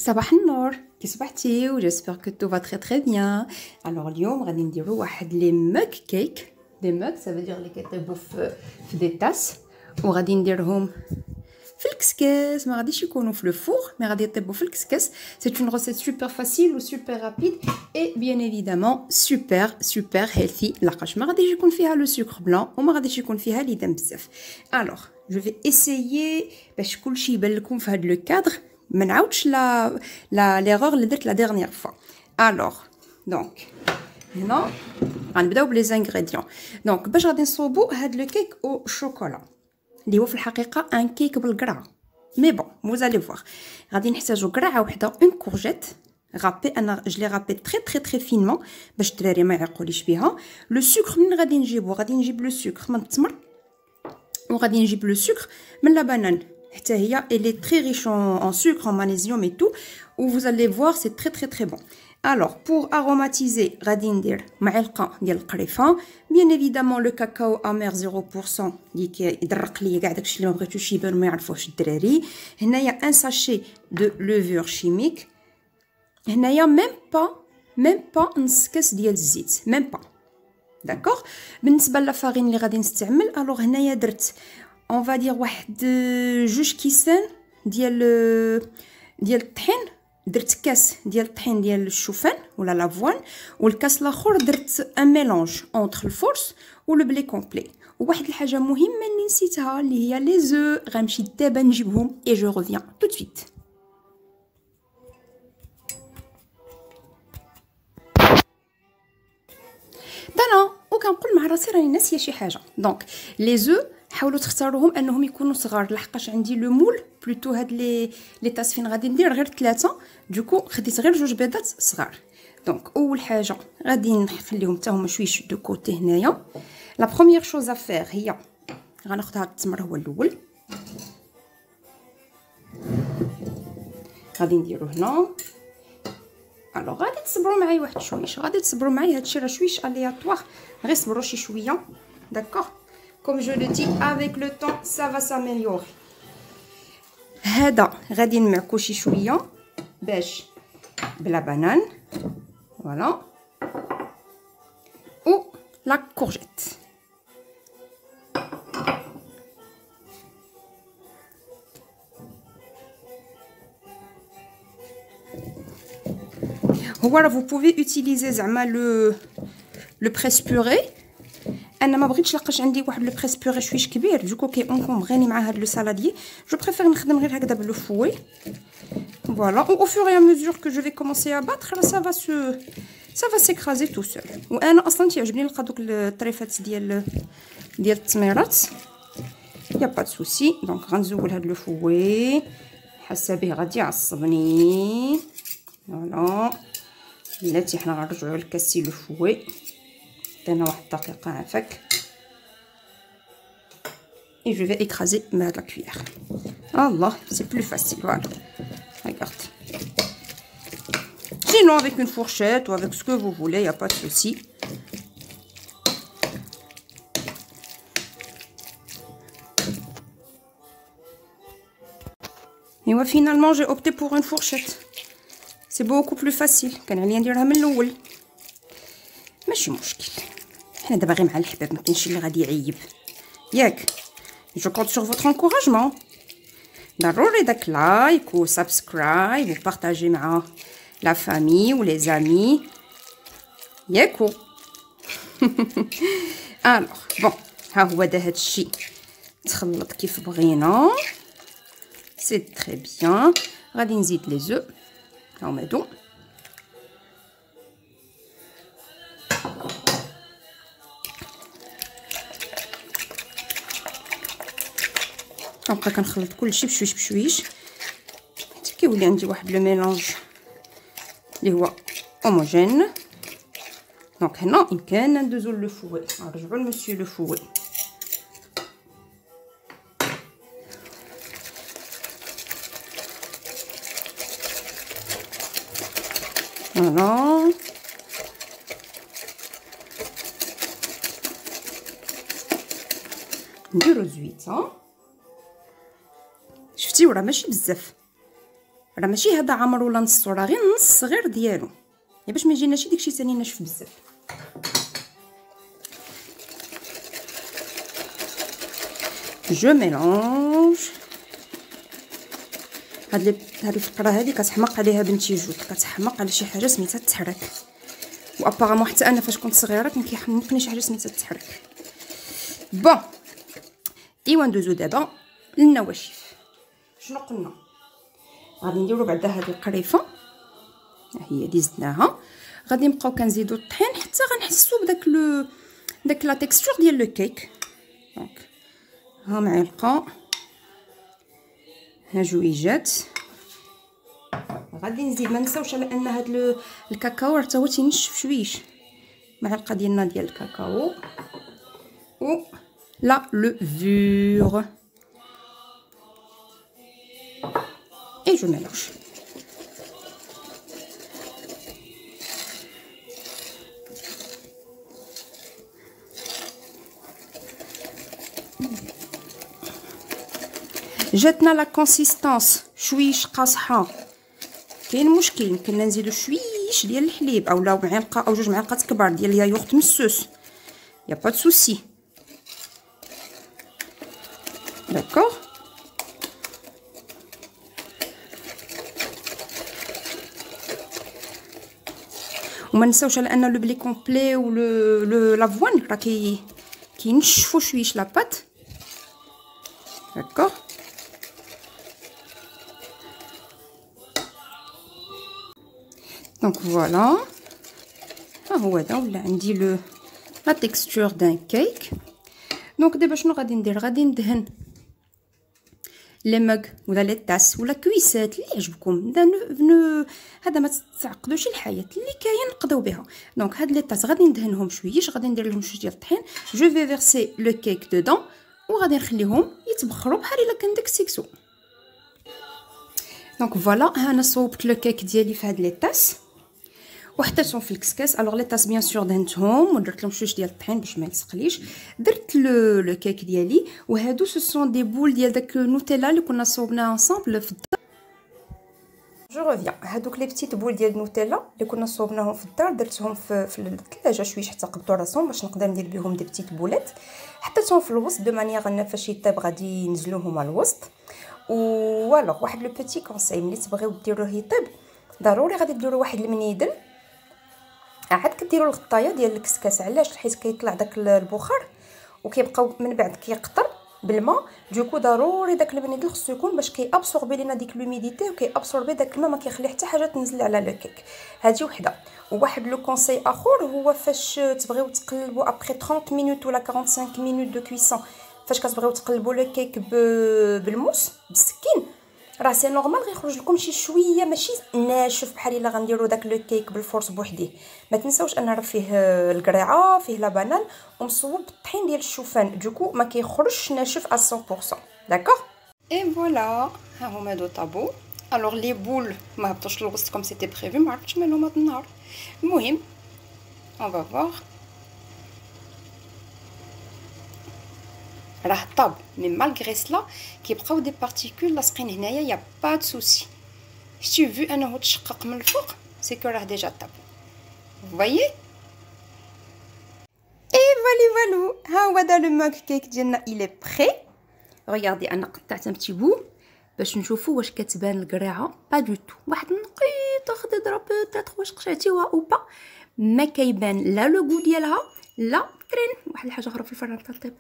صباح النور كي صبحتي و j'espère que tout va très très bien. Alors اليوم غادي نديرو واحد لي موك كيك. دي موك ça veut dire اللي كيطيبوا في دي تاس وغادي نديرهم في الكسكاس. ما غاديش يكونوا في لو فور مي غادي يطيبوا في الكسكاس. C'est une recette super facile ou super rapide et bien évidemment super healthy لقاش ما غاديش يكون فيها لو سكر بلان وما غاديش يكون فيها لي دم بزاف. Alors je vais essayer باش كلشي يبان لكم في هذا لو كادر. ما نعاودش l'erreur اللي درت لا dernière fois. Alors donc هنا غنبداو بلي زانغريديون. دونك باش غادي نصوبوا هاد لو كيك او شوكولا اللي هو في الحقيقه ان كيك بالقرعه مي بون vous allez voir. غادي نحتاجو قرعه وحده اون كورجيت رابي. انا جلي رابي تري فينمون باش الدراري ما يعقوليش بها. لو سكر من غادي نجيبو؟ غادي نجيب لو سكر من التمر وغادي نجيب لو سكر من لا بانان حتى هي elle est très riche en sucre, en magnésium et tout. Où vous allez voir c'est très bon. Alors pour aromatiser غادي ندير معلقه ديال القريفه. bien évidemment le cacao amer 0% اللي كيدرق ليا كاع داكشي اللي ما بغيتوش يبان ما يعرفوش الدراري. هنايا ان ساشي دو لوفور شيميك. هنايا ميم با نص كاس ديال الزيت ميم با. داكوغ. بالنسبه لافارين اللي غادي نستعمل الوغ هنايا درت on va dire واحد جوج كيسان ديال الطحين. درت كاس ديال الطحين ديال الشوفان ولا لافوان والكاس الاخر درت ان ميلونج اونتر الفورس ولو بلي كومبلي. وواحد الحاجه مهمه اللي نسيتها اللي هي لي زو غنمشي دابا نجيبهم اي جو ريفيان tout de suite. انا وكنقول مع راسي راني ناسيه شي حاجه. دونك لي زو حاولوا تختاروهم انهم يكونوا صغار لحقاش عندي لو مول بلوتو هاد لي طاس فين غادي ندير غير 3 دوكو خديت غير 2 بيضات صغار. دونك اول حاجه غادي نخليهم حتى هما شويش دو كوتي. هنايا لا بروميير شوز افير هي غناخذ هاد التمر هو الاول غادي نديرو هنا. الو غادي تصبروا معايا واحد شويش، غادي تصبروا معايا هادشي راه شويش الياتوار، غير صبروا شي شويه. داكوغ. Comme je le dis, avec le temps, ça va s'améliorer. هذا غادي نمعكو شي شويه باش بلا بانان فوالا و لا كورجيت. هو راه vous pouvez utiliser زعما le presse purée. انا ما بغيتش لقاش عندي واحد لو بريس بوري شويش كبير دوكو كيونكم بغيني مع هاد لو سالاديي جو بريفير نخدم غير هكذا بلو فوي فوالا. او فور اي ميزور كو جو في كومونسي ا باتر سا فا سيكرازي تو سول. وانا اصلا تيعجبني نلقى دوك الطريفات ديال التميرات يا با دو سوسي. دونك غنزول هاد لو فوي حاسه به غادي يعصبني فوالا. بلاتي حنا غنرجعوا لكاسي لو فوي. عطينا واحد الدقيقه عافاك. et je vais écraser avec la cuillère. Allah, c'est plus facile, voilà. Regarde. Sinon avec une fourchette ou avec ce que vous voulez, il n'y a pas de souci. Et ouais, finalement j'ai opté pour une fourchette. C'est beaucoup plus facile. كان عليا نديرها من الاول ماشي مشكل. حنا دابا غير مع الحباب ما كاينش اللي غادي يعيب ياك. جو كونت سور فوتر انكوراجمون. ضروري داك لايك و سبسكرايب و بارطاجي مع لا فامي و لي زامي ياكو. الوغ بون ها هو دا هادشي تخلط كيف بغينا سي تري بيان. غادي نزيد لي زو هاهما هادو. كنبقى كنخلط كلشي بشويش حتى كيولي عندي واحد لو ميلونج اللي هو هوموجين. دونك هنا يمكن ندوزو لو فوي. نرجعو لمسيو لو فوي. فوالا نديرو زويته. شفتي وراه ماشي بزاف راه ماشي هذا عمر ولا نص، راه غير النص صغير ديالو، باش ما يجيناش داكشي ثاني ناشف بزاف. جو ميلونج. هاد الفقره هادي كتحمق عليها بنتي جود، كتحمق على شي حاجه سميتها التحرك، وابارامون حتى انا فاش كنت صغيره كان كيحمقني شي حاجه سميتها التحرك. بون ايوا ندوزو دابا للنواشف. شنو قلنا؟ غادي نديرو بعدا هاد القريفه، ها هي اللي زدناها، غادي نبقاو كنزيدو الطحين حتى غنحسو بداك داك لا تيكستور ديال لو كيك. دونك ها معلقه، ها جويجات. غادي نزيد، ما نساوش على ان هاد الكاكاو راه حتى هو تينشف شويش، معلقه ديالنا ديال الكاكاو و لا لevure et je mélange. جاتنا لا كونسيستانس شويش قاصحه، كاين مشكل يمكن نزيدو شويش ديال الحليب اولا معلقه او جوج معالق كبار ديال الياغورت مسوس، يا با دو سوسي. داكوغ. وما نساوش على ان لو بلي كومبلي و لافوان راه كينشفوا شويش لا بات. داكوغ. دونك فوالا، ها هو هذا ولا عندي لا تيكستور دان كيك. دونك دابا شنو غادي ندير؟ غادي ندهن لي ماغ ولا لي طاس ولا كويسات اللي يعجبكم. هذا ما تعقدوش الحياه، اللي كاين نقضيو بها. دونك هاد لي طاس غادي ندهنهم شويش، غادي ندير لهم شويه ديال الطحين، جو في فيرسي لو كيك دودون وغادي نخليهم يتبخروا بحال الا كان داك السيكسو. دونك فوالا، ها انا صوبت لو كيك ديالي في هاد لي طاس وحطيتهم في الكسكاس. الوغ لي طاس بيان سور دهنتهم ودرت لهم شويه ديال الطحين باش ما يتسقليش. درت لو كيك ديالي، وهادو سو سون دي بول ديال داك نوتيلا اللي كنا صوبناه انصامبل في الدار. جو ريفيان، هادوك لي بتيت بول ديال نوتيلا اللي كنا صوبناهم في الدار درتهم في الثلاجه شويه حتى قبضوا راسهم باش نقدر ندير بهم دي بتيت بولات. حطيتهم في الوسط دو مانيير ان فاش يطيب غادي ينزلوهم على الوسط. والوغ واحد لو بيتي كونساي، ملي تبغيو ديروه يطيب ضروري غادي ديروا واحد المنيدل، عاد كديروا الغطايه ديال الكسكاس. علاش؟ حيت كيطلع داك البخار وكيبقاو من بعد كيقطر بالماء. دوكو ضروري داك المنيدل خصو يكون باش كيابسوربي لينا ديك لوميديتي وكيابسوربي داك الماء، ما كيخلي حتى حاجه تنزل على لو كيك. هذه وحده. وواحد لو كونساي اخر هو فاش تبغيو تقلبوا ابري 30 مينوت ولا 45 مينوت دو كويسون، فاش كتبغيو تقلبوا لو كيك بالموس بالسكين، راه سي نورمال غيخرج لكم شي شويه ماشي ناشف بحال الا غنديروا داك لو كيك بالفورس بوحديه. ما تنساوش ان راه فيه القريعه، فيه لا بانان ومصوب بالطحين ديال الشوفان، دوكو ما كيخرجش ناشف 100%. داكوغ. اي فوالا، ها هما دو طابو. الوغ لي بول ما هبطوش للوسط كوم سيتي بريفي، ما عرفتش مالهم هاد النهار. المهم اون فا فوار، راه طاب مي مالغري سلا كيبقاو دي بارتيكول لاصقين هنايا، يا با دو سوسي. شتي فو انه تشقق من الفوق سي كو راه ديجا طاب. فوايي اي فالو ها هو دا لو ماغ كيك ديالنا الي بري. ريغاردي انا قطعت ان بتي بو باش نشوفوا واش كتبان القريعه. با دو تو، واحد النقيطه خضره بوتيتر واش قشعتيوها او با، ما كيبان لا لو غو ديالها لا ترين. واحد الحاجه اخرى في الفران تاع الطيب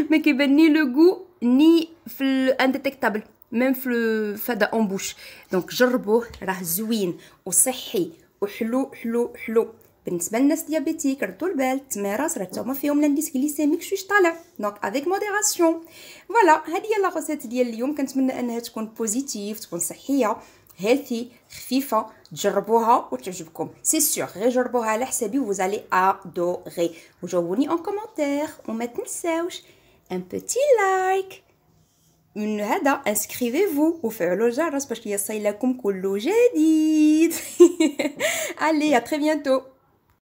ما كيبان ني لو غو ني في الانديتيكتابل ميم في هذا اون بوش. دونك جربوه، راه زوين وصحي وحلو حلو حلو. بالنسبه للناس ديابيتيك ردوا البال، التميراس راه حتى هما فيهم لانديس غليسيميك شويش طالع، دونك افيك موديراسيون. فوالا، هذه هي لا روسيت ديال اليوم. كنتمنى انها تكون بوزيتيف، تكون صحيه هيلثي خفيفه، تجربوها وتعجبكم سي سور. غير جربوها على حسابي وزالي ادوري. وجاوبوني ان كومونتير وما تنساوش ان بوتي لايك من هذا، انسكريفيفو وفعلوا الجرس باش يصل لكم كل جديد. Allez, à très bientôt.